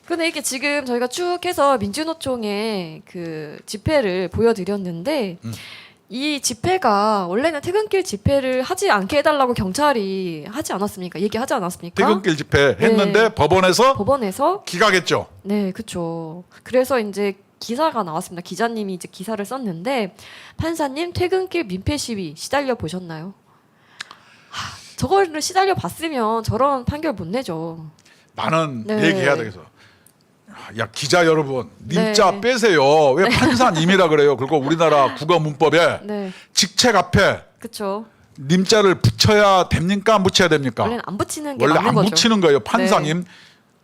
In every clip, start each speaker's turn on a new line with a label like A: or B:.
A: 근데 이게 지금 저희가 쭉 해서 민주노총의 그 집회를 보여드렸는데 이 집회가 원래는 퇴근길 집회를 하지 않게 해달라고 경찰이 하지 않았습니까? 얘기하지 않았습니까?
B: 퇴근길 집회 했는데
A: 네. 법원에서
B: 기각했죠.
A: 네, 그렇죠. 그래서 이제 기사가 나왔습니다. 기자님이 이제 기사를 썼는데 판사님 퇴근길 민폐 시위 시달려 보셨나요? 저거를 시달려 봤으면 저런 판결 못 내죠.
B: 나는
A: 네.
B: 얘기해야 되겠어. 야 기자 여러분, 님자
A: 네.
B: 빼세요. 왜 판사님이라 그래요? 그리고 우리나라 국어문법에
A: 네,
B: 직책 앞에
A: 그렇죠.
B: 님자를 붙여야 됩니까? 안 붙여야 됩니까?
A: 원래는 안 붙이는 게
B: 원래
A: 맞는
B: 안
A: 거죠.
B: 붙이는 거예요. 판사님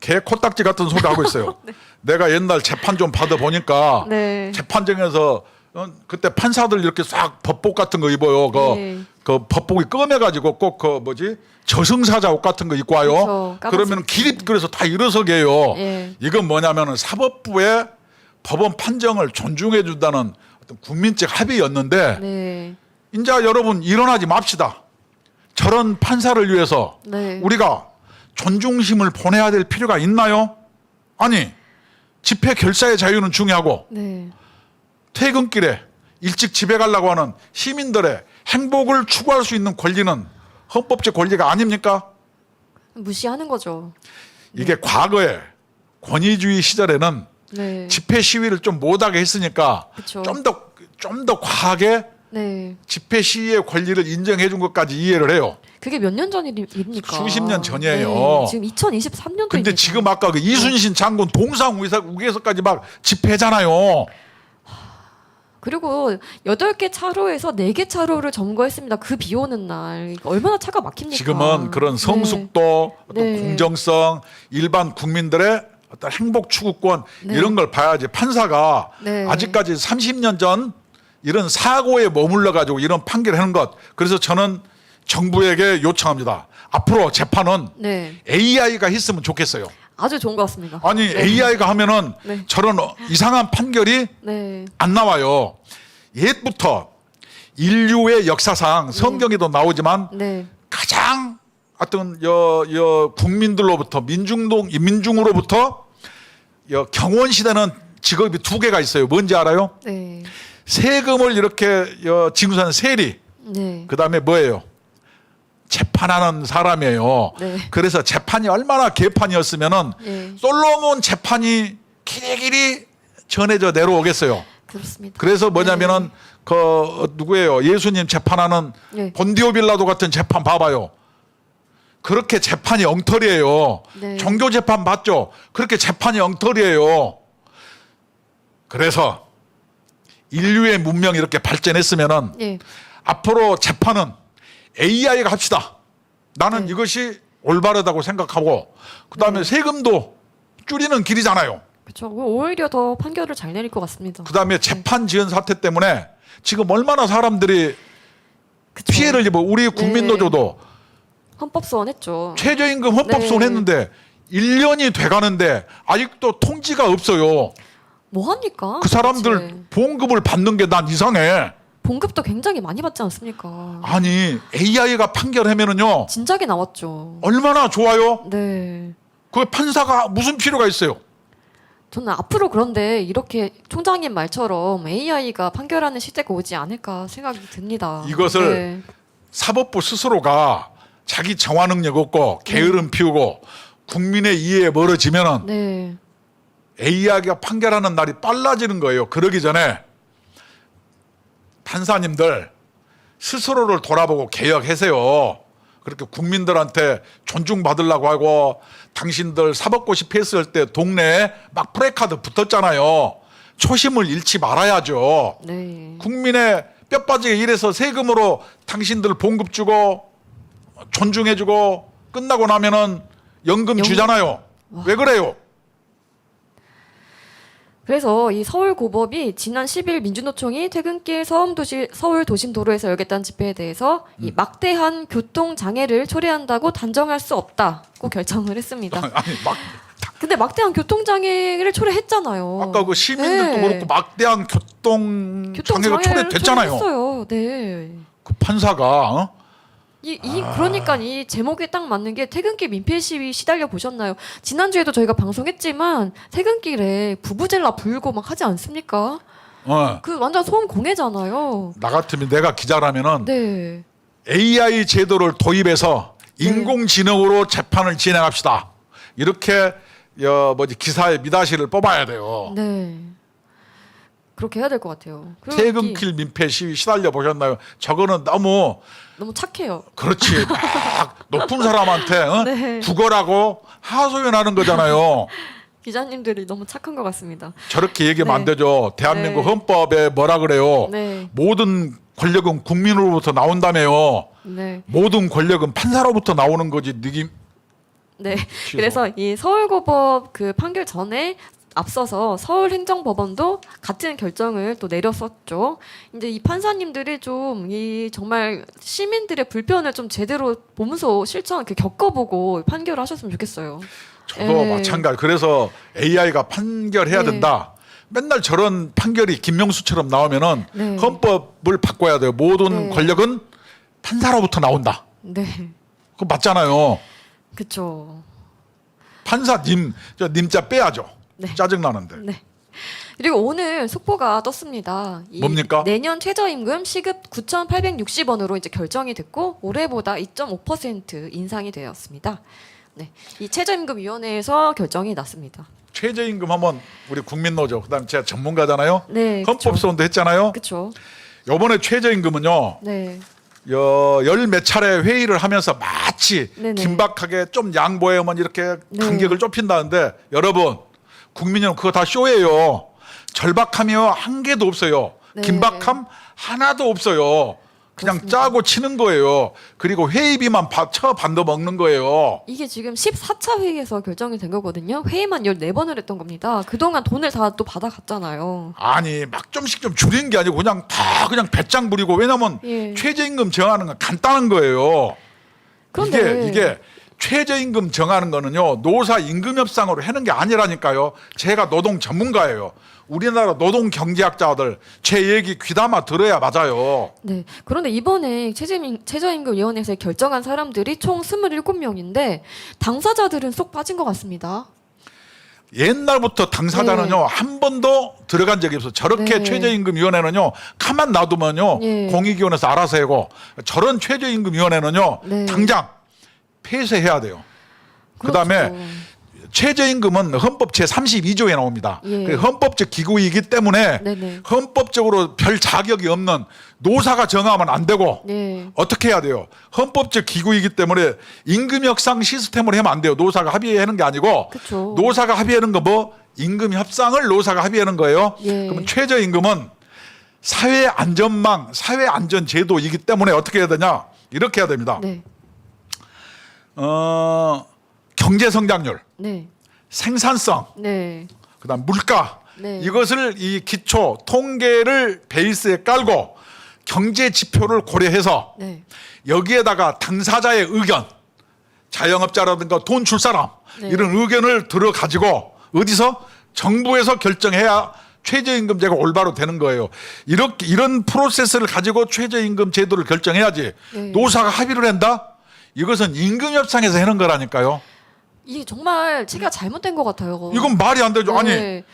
B: 개 코딱지 같은 소리 하고 있어요.
A: 네.
B: 내가 옛날 재판 좀 받아 보니까
A: 네.
B: 재판정에서 그때 판사들 이렇게 싹 법복 같은 거 입어요.
A: 네.
B: 그 법복이 껌해가지고 꼭 그 뭐지 저승사자 옷 같은 거 입고 와요.
A: 그쵸, 까맣습니다.
B: 그러면 기립 그래서 다 일어서게요.
A: 예.
B: 이건 뭐냐면은 사법부의 법원 판정을 존중해 준다는 어떤 국민적 합의였는데
A: 네.
B: 이제 여러분 일어나지 맙시다. 저런 판사를 위해서
A: 네.
B: 우리가 존중심을 보내야 될 필요가 있나요? 아니 집회 결사의 자유는 중요하고
A: 네.
B: 퇴근길에 일찍 집에 가려고 하는 시민들의 행복을 추구할 수 있는 권리는 헌법적 권리가 아닙니까?
A: 무시하는 거죠.
B: 이게 과거에 권위주의 시절에는
A: 네.
B: 집회 시위를 좀 못하게 했으니까
A: 그쵸.
B: 좀 더 과하게
A: 네.
B: 집회 시위의 권리를 인정해 준 것까지 이해를 해요.
A: 그게 몇 년 전 일입니까?
B: 수십 년 전이에요.
A: 네. 지금 2023년도입니다.
B: 근데 지금 아까 그 이순신 장군 동상우에서까지 막 집회잖아요.
A: 그리고 8개 차로에서 4개 차로를 점거했습니다. 그 비 오는 날. 얼마나 차가 막힙니까?
B: 지금은 그런 성숙도, 어떤
A: 네.
B: 공정성, 일반 국민들의 어떤 행복 추구권
A: 네.
B: 이런 걸 봐야지 판사가
A: 네.
B: 아직까지 30년 전 이런 사고에 머물러 가지고 이런 판결을 하는 것. 그래서 저는 정부에게 요청합니다. 앞으로 재판은
A: 네.
B: AI가 했으면 좋겠어요.
A: 아주 좋은 것 같습니다.
B: 아니
A: 네.
B: AI가 하면은
A: 네.
B: 저런 이상한 판결이
A: 네.
B: 안 나와요. 옛부터 인류의 역사상 성경에도 나오지만
A: 네.
B: 가장 어떤 국민들로부터 민중으로부터 경원 시대는 직업이 2개가 있어요. 뭔지 알아요?
A: 네.
B: 세금을 이렇게 징수하는 세리.
A: 네.
B: 그다음에 뭐예요? 재판하는 사람이에요.
A: 네.
B: 그래서 재판이 얼마나 개판이었으면은
A: 네.
B: 솔로몬 재판이 길이길이 전해져 내려오겠어요.
A: 그렇습니다.
B: 그래서 뭐냐면은 그 누구예요? 예수님 재판하는
A: 네.
B: 본디오 빌라도 같은 재판 봐봐요. 그렇게 재판이 엉터리예요.
A: 네.
B: 종교 재판 봤죠? 그렇게 재판이 엉터리예요. 그래서 인류의 문명이 이렇게 발전했으면은
A: 네.
B: 앞으로 재판은 AI가 합시다. 나는
A: 네.
B: 이것이 올바르다고 생각하고 그다음에 세금도 줄이는 길이잖아요.
A: 그렇죠. 오히려 더 판결을 잘 내릴 것 같습니다.
B: 그다음에 재판 지연 사태 때문에 지금 얼마나 사람들이
A: 그쵸.
B: 피해를 입어. 우리 국민노조도
A: 헌법소원 했죠.
B: 최저임금 헌법소원
A: 네.
B: 했는데 1년이 돼가는데 아직도 통지가 없어요.
A: 뭐 합니까?
B: 그 사람들
A: 도대체.
B: 보험금을 받는 게 난 이상해.
A: 봉급도 굉장히 많이 받지 않습니까?
B: 아니 AI가 판결하면은요
A: 진작에 나왔죠.
B: 얼마나 좋아요.
A: 네.
B: 그 판사가 무슨 필요가 있어요.
A: 저는 앞으로 그런데 이렇게 총장님 말처럼 AI가 판결하는 시대가 오지 않을까 생각이 듭니다.
B: 이것을
A: 네.
B: 사법부 스스로가 자기 정화 능력 없고 게으름 피우고 국민의 이해에 멀어지면은
A: 네.
B: AI가 판결하는 날이 빨라지는 거예요. 그러기 전에 판사님들 스스로를 돌아보고 개혁하세요. 그렇게 국민들한테 존중받으려고 하고 당신들 사법고시 패스할 때 동네에 막 프레카드 붙었잖아요. 초심을 잃지 말아야죠.
A: 네.
B: 국민의 뼈 빠지게 일해서 세금으로 당신들 봉급 주고 존중해주고 끝나고 나면은 연금 주잖아요. 왜 그래요?
A: 그래서 이 서울고법이 지난 10일 민주노총이 퇴근길 서울 도심도로에서 열겠다는 집회에 대해서 이 막대한 교통장애를 초래한다고 단정할 수 없다고 결정을 했습니다.
B: 아니 막
A: 근데 막대한 교통장애를 초래했잖아요.
B: 아까 그 시민들도
A: 네.
B: 그렇고 막대한 교통 장애가
A: 교통장애를
B: 초래됐잖아요.
A: 초래했어요. 네.
B: 그 판사가
A: 그러니까 이 제목에 딱 맞는 게 퇴근길 민폐 시위 시달려 보셨나요? 지난주에도 저희가 방송했지만 퇴근길에 부부젤라 불고 막 하지 않습니까? 그 완전 소음 공해잖아요.
B: 나 같으면 내가 기자라면은
A: 네.
B: AI 제도를 도입해서 인공지능으로 재판을 진행합시다. 이렇게 기사의 미다시를 뽑아야 돼요.
A: 네. 그렇게 해야 될 것 같아요. 그리고
B: 퇴근길 민폐 시위 시달려 보셨나요? 저거는 너무
A: 착해요.
B: 그렇지. 막 높은 사람한테
A: 네.
B: 구걸하고 하소연하는 거잖아요.
A: 기자님들이 너무 착한 것 같습니다.
B: 저렇게 얘기하면
A: 네.
B: 안 되죠. 대한민국
A: 네.
B: 헌법에 뭐라 그래요?
A: 네.
B: 모든 권력은 국민으로부터 나온다며요.
A: 네.
B: 모든 권력은 판사로부터 나오는 거지. 느낌.
A: 네. 그래서 이 서울고법 그 판결 전에 앞서서 서울행정법원도 같은 결정을 또 내렸었죠. 이제 이 판사님들이 좀 이 정말 시민들의 불편을 좀 제대로 보면서 실전 겪어보고 판결을 하셨으면 좋겠어요.
B: 저도 마찬가지. 그래서 AI가 판결해야
A: 네.
B: 된다. 맨날 저런 판결이 김명수처럼 나오면은
A: 네.
B: 헌법을 바꿔야 돼요. 모든
A: 네.
B: 권력은 판사로부터 나온다.
A: 네.
B: 그거 맞잖아요.
A: 그쵸.
B: 판사 저 님자 빼야죠.
A: 네.
B: 짜증나는데.
A: 네. 그리고 오늘 속보가 떴습니다.
B: 뭡니까?
A: 내년 최저임금 시급 9,860원으로 이제 결정이 됐고 올해보다 2.5% 인상이 되었습니다. 네, 이 최저임금위원회에서 결정이 났습니다.
B: 최저임금 하면 우리 국민노조 그다음 제가 전문가잖아요.
A: 네,
B: 헌법소원도 했잖아요.
A: 그렇죠.
B: 이번에 최저임금은요.
A: 네,
B: 열 몇 차례 회의를 하면서 마치
A: 네네.
B: 긴박하게 좀 양보해야만 이렇게
A: 네.
B: 간격을 좁힌다는데 여러분 국민은 그거 다 쇼예요. 절박함이요 한 개도 없어요.
A: 네.
B: 긴박함 하나도 없어요. 그냥
A: 그렇습니다.
B: 짜고 치는 거예요. 그리고 회의비만 반도 먹는 거예요.
A: 이게 지금 14차 회의에서 결정이 된 거거든요. 회의만 14번을 했던 겁니다. 그동안 돈을 다 또 받아갔잖아요.
B: 아니 막 좀씩 좀 줄인 게 아니고 그냥 다 그냥 배짱 부리고 왜냐면
A: 예.
B: 최저임금 정하는 건 간단한 거예요.
A: 그런데
B: 이게 최저임금 정하는 거는요 노사 임금 협상으로 하는 게 아니라니까요. 제가 노동 전문가예요. 우리나라 노동 경제학자들 제 얘기 귀담아 들어야 맞아요.
A: 네. 그런데 이번에 최저임금위원회에서 결정한 사람들이 총 27명인데 당사자들은 쏙 빠진 것 같습니다.
B: 옛날부터 당사자는요
A: 네.
B: 한 번도 들어간 적이 없어요. 저렇게
A: 네.
B: 최저임금위원회는요 가만 놔두면요
A: 네.
B: 공익위원회에서 알아서 하고 저런 최저임금위원회는요
A: 네.
B: 당장 폐쇄해야 돼요. 그다음에
A: 그렇죠.
B: 최저임금은 헌법 제32조에 나옵니다.
A: 예.
B: 그 헌법적 기구이기 때문에
A: 네네.
B: 헌법적으로 별 자격이 없는 노사가 정하면 안 되고
A: 네.
B: 어떻게 해야 돼요? 헌법적 기구이기 때문에 임금 협상 시스템으로 하면 안 돼요. 노사가 합의하는 게 아니고
A: 그쵸.
B: 노사가 합의하는 거 뭐 임금 협상을 노사가 합의하는 거예요.
A: 예.
B: 그러면 최저임금은 사회안전망, 사회안전제도이기 때문에 어떻게 해야 되냐? 이렇게 해야 됩니다.
A: 네.
B: 경제성장률,
A: 네.
B: 생산성,
A: 네.
B: 그다음 물가
A: 네.
B: 이것을 이 기초 통계를 베이스에 깔고 경제 지표를 고려해서
A: 네.
B: 여기에다가 당사자의 의견, 자영업자라든가 돈 줄 사람
A: 네.
B: 이런 의견을 들어 가지고 어디서 정부에서 결정해야 최저임금제가 올바로 되는 거예요. 이런 프로세스를 가지고 최저임금 제도를 결정해야지.
A: 네.
B: 노사가 합의를 한다? 이것은 임금협상에서 하는 거라니까요.
A: 이게 정말 체계가 잘못된 것 같아요.
B: 이건 말이 안 되죠. 아니
A: 네.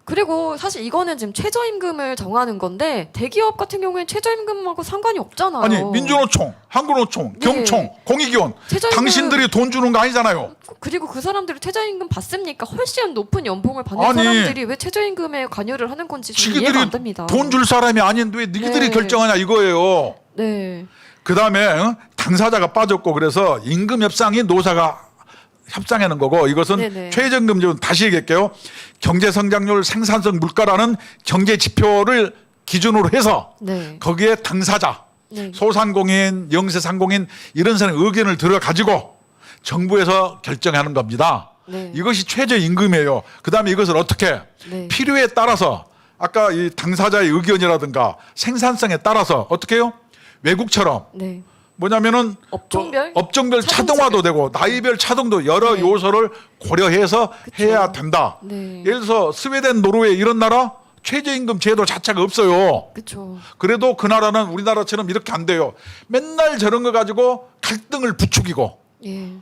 A: 그리고 사실 이거는 지금 최저임금을 정하는 건데 대기업 같은 경우에는 최저임금하고 상관이 없잖아요.
B: 아니 민주노총, 한국노총,
A: 네.
B: 경총, 공익위원
A: 최저임금-
B: 당신들이 돈 주는 거 아니잖아요.
A: 그리고 그 사람들이 최저임금 받습니까? 훨씬 높은 연봉을 받는
B: 아니,
A: 사람들이 왜 최저임금에 관여를 하는 건지 저는 이해가 안 됩니다.
B: 돈 줄 사람이 아닌데 왜 니들이
A: 네.
B: 결정하냐 이거예요.
A: 네.
B: 그다음에 당사자가 빠졌고 그래서 임금 협상이 노사가 협상하는 거고 이것은
A: 네네.
B: 최저임금 좀 다시 얘기할게요. 경제성장률, 생산성, 물가라는 경제 지표를 기준으로 해서
A: 네.
B: 거기에 당사자,
A: 네.
B: 소상공인, 영세상공인 이런 사람의 의견을 들어 가지고 정부에서 결정하는 겁니다.
A: 네.
B: 이것이 최저임금이에요. 그다음에 이것을 어떻게
A: 네.
B: 필요에 따라서 아까 이 당사자의 의견이라든가 생산성에 따라서 어떻게 해요? 외국처럼
A: 네.
B: 뭐냐면은
A: 업종별?
B: 업종별
A: 차등
B: 차등화도 되고 나이별 차등도 여러
A: 네.
B: 요소를 고려해서
A: 그쵸.
B: 해야 된다.
A: 네.
B: 예를 들어서 스웨덴, 노르웨이 이런 나라 최저임금 제도 자체가 없어요.
A: 그렇죠.
B: 그래도 그 나라는 우리나라처럼 이렇게 안 돼요. 맨날 저런 거 가지고 갈등을 부추기고
A: 예.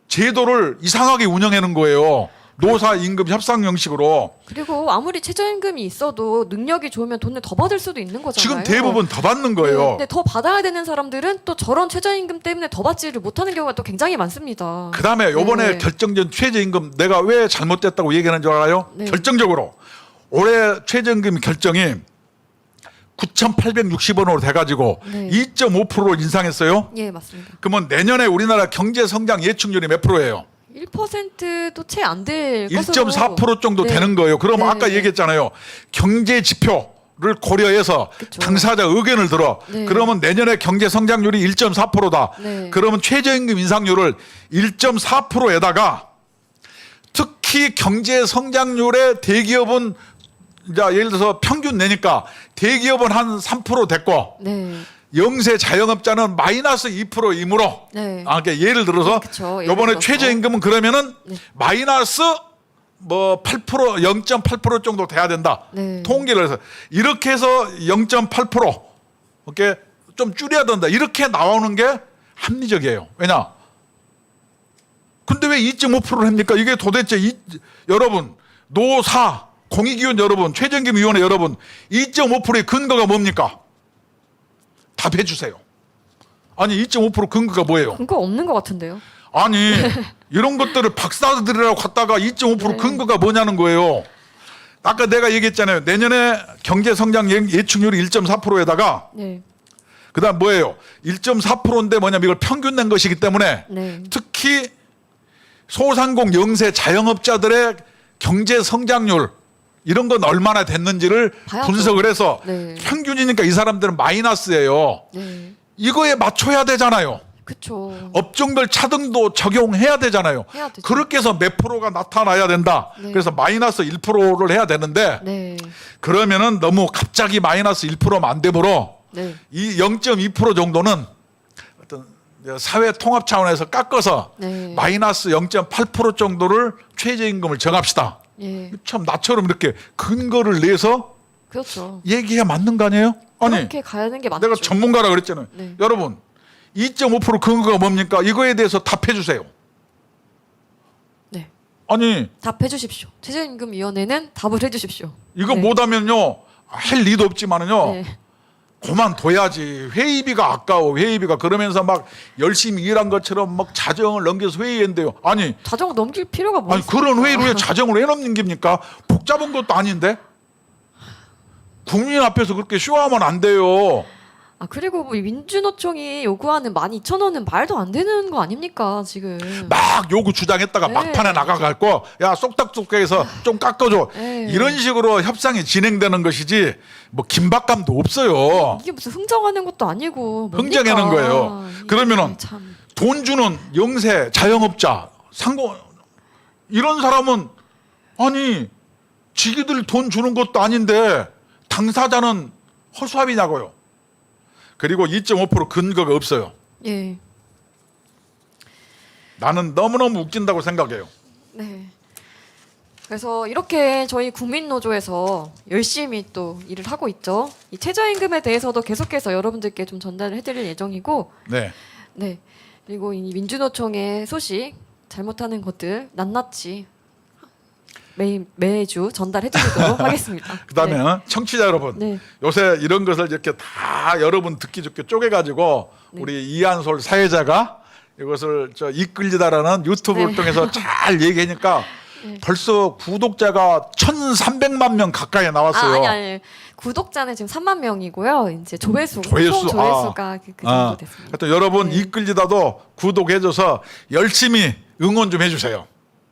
B: 제도를 이상하게 운영하는 거예요. 노사 임금 협상 형식으로.
A: 그리고 아무리 최저임금이 있어도 능력이 좋으면 돈을 더 받을 수도 있는 거잖아요.
B: 지금 대부분 더 받는 거예요.
A: 네, 근데 더 받아야 되는 사람들은 또 저런 최저임금 때문에 더 받지를 못하는 경우가 또 굉장히 많습니다.
B: 그다음에 요번에
A: 네.
B: 결정된 최저임금 내가 왜 잘못됐다고 얘기하는 줄 알아요?
A: 네.
B: 결정적으로 올해 최저임금 결정이 9,860원으로 돼가지고
A: 네.
B: 2.5%로 인상했어요.
A: 예, 맞습니다.
B: 그러면 내년에 우리나라 경제 성장 예측률이 몇 프로예요?
A: 1%도 채 안 될 것으로
B: 1.4% 정도
A: 네.
B: 되는 거예요. 그러면
A: 네,
B: 아까
A: 네.
B: 얘기했잖아요. 경제 지표를 고려해서
A: 그쵸.
B: 당사자 의견을 들어.
A: 네.
B: 그러면 내년에 경제 성장률이 1.4%다.
A: 네.
B: 그러면 최저임금 인상률을 1.4%에다가 특히 경제 성장률에 대기업은 이제 예를 들어서 평균 내니까 대기업은 한 3% 됐고
A: 네.
B: 영세 자영업자는 마이너스 2%이므로
A: 네.
B: 그러니까 예를 들어서
A: 그쵸. 예를
B: 이번에
A: 들어서.
B: 최저임금은 그러면은
A: 네.
B: 마이너스 뭐 8% 0.8% 정도 돼야 된다.
A: 네.
B: 통계를 해서 이렇게 해서 0.8% 이렇게 좀 줄여야 된다. 이렇게 나오는 게 합리적이에요. 왜냐? 근데 왜 2.5%를 합니까? 이게 도대체 여러분 노사 공익위원 여러분 최저임금위원회 여러분 2.5%의 근거가 뭡니까? 답해 주세요. 아니 2.5% 근거가 뭐예요?
A: 근거 없는 것 같은데요.
B: 아니 이런 것들을 박사들이라고 갖다가 2.5%
A: 네.
B: 근거가 뭐냐는 거예요. 아까 내가 얘기했잖아요. 내년에 경제 성장 예측률이 1.4%에다가
A: 네.
B: 그다음 뭐예요? 1.4%인데 뭐냐면 이걸 평균 낸 것이기 때문에
A: 네.
B: 특히 소상공 영세 자영업자들의 경제 성장률 이런 건 얼마나 됐는지를
A: 봐야죠.
B: 분석을 해서
A: 네.
B: 평균이니까 이 사람들은 마이너스예요.
A: 네.
B: 이거에 맞춰야 되잖아요.
A: 그쵸.
B: 업종별 차등도 적용해야 되잖아요.
A: 해야 되죠.
B: 그렇게 해서 몇 프로가 나타나야 된다.
A: 네.
B: 그래서 마이너스 1%를 해야 되는데
A: 네.
B: 그러면은 너무 갑자기 마이너스 1%면 안 되므로
A: 네.
B: 이 0.2% 정도는 어떤 사회 통합 차원에서 깎아서
A: 네.
B: 마이너스 0.8% 정도를 최저임금을 정합시다.
A: 예.
B: 참 나처럼 이렇게 근거를 내서
A: 그렇죠.
B: 얘기해야 맞는 거 아니에요? 아니
A: 그렇게 가는 게 맞죠.
B: 내가 전문가라 그랬잖아요.
A: 네.
B: 여러분 2.5% 근거가 뭡니까? 이거에 대해서 답해 주세요.
A: 네.
B: 아니
A: 답해 주십시오. 최저임금위원회는 답을 해 주십시오.
B: 이거
A: 네.
B: 못하면요 할 리도 없지만은요
A: 네.
B: 그만둬야지. 회의비가 아까워. 회의비가 그러면서 막 열심히 일한 것처럼 막 자정을 넘겨서 회의했는데요. 아니
A: 자정 넘길 필요가 뭐
B: 아니
A: 있습니까?
B: 그런 회의를 왜 자정을 왜 넘깁니까? 복잡한 것도 아닌데 국민 앞에서 그렇게 쇼하면 안 돼요.
A: 아 그리고 뭐 민주노총이 요구하는 12,000원은 말도 안 되는 거 아닙니까 지금?
B: 막 요구 주장했다가
A: 네.
B: 막판에 나가갖고 야 쏙닥쏙닥해서 좀 깎아줘.
A: 네.
B: 이런 식으로 협상이 진행되는 것이지 뭐 긴박감도 없어요.
A: 이게 무슨 흥정하는 것도 아니고 뭡니까?
B: 흥정하는 거예요.
A: 이게
B: 그러면은
A: 참.
B: 돈 주는 영세 자영업자 상고 이런 사람은 아니 지기들 돈 주는 것도 아닌데 당사자는 허수아비냐고요. 그리고 2.5% 근거가 없어요.
A: 예.
B: 나는 너무너무 웃긴다고 생각해요.
A: 네. 그래서 이렇게 저희 국민노조에서 열심히 또 일을 하고 있죠. 이 최저임금에 대해서도 계속해서 여러분들께 좀 전달을 해드릴 예정이고,
B: 네.
A: 네. 그리고 이 민주노총의 소식, 잘못하는 것들 낱낱이 매주 전달해드리도록 하겠습니다.
B: 그다음에 청취자 여러분,
A: 네.
B: 요새 이런 것을 이렇게 다 여러분 듣기 좋게 쪼개가지고
A: 네.
B: 우리 이한솔 사회자가 이것을 이끌리다라는 유튜브를
A: 네.
B: 통해서 잘 얘기하니까
A: 네.
B: 벌써 구독자가 1,300만 명 가까이 나왔어요.
A: 아니. 구독자는 지금 3만 명이고요. 이제 조회수,
B: 조회수,
A: 총 조회수가 그 정도 됐습니다.
B: 하여튼 여러분
A: 네.
B: 이끌리다도 구독해줘서 열심히 응원 좀 해주세요.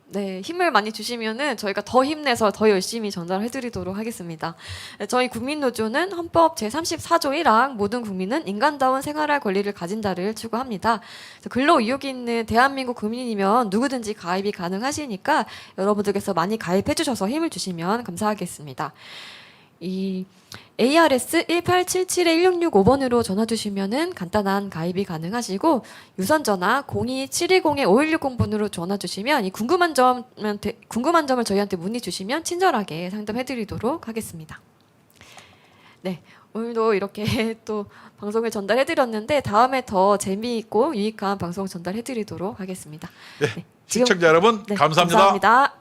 A: 네, 힘을 많이 주시면은 저희가 더 힘내서 더 열심히 전달해드리도록 하겠습니다. 네, 저희 국민노조는 헌법 제34조 1항 모든 국민은 인간다운 생활할 권리를 가진다를 추구합니다. 그래서 근로 의욕이 있는 대한민국 국민이면 누구든지 가입이 가능하시니까 여러분들께서 많이 가입해주셔서 힘을 주시면 감사하겠습니다. 이 ARS 1877-1665번으로 전화 주시면은 간단한 가입이 가능하시고 유선 전화 02-720-5160번으로 전화 주시면 이 궁금한 점을 저희한테 문의 주시면 친절하게 상담해 드리도록 하겠습니다. 네. 오늘도 이렇게 또 방송을 전달해드렸는데 다음에 더 재미있고 유익한 방송 전달해드리도록 하겠습니다.
B: 네, 시청자 여러분
A: 네,
B: 감사합니다.
A: 감사합니다.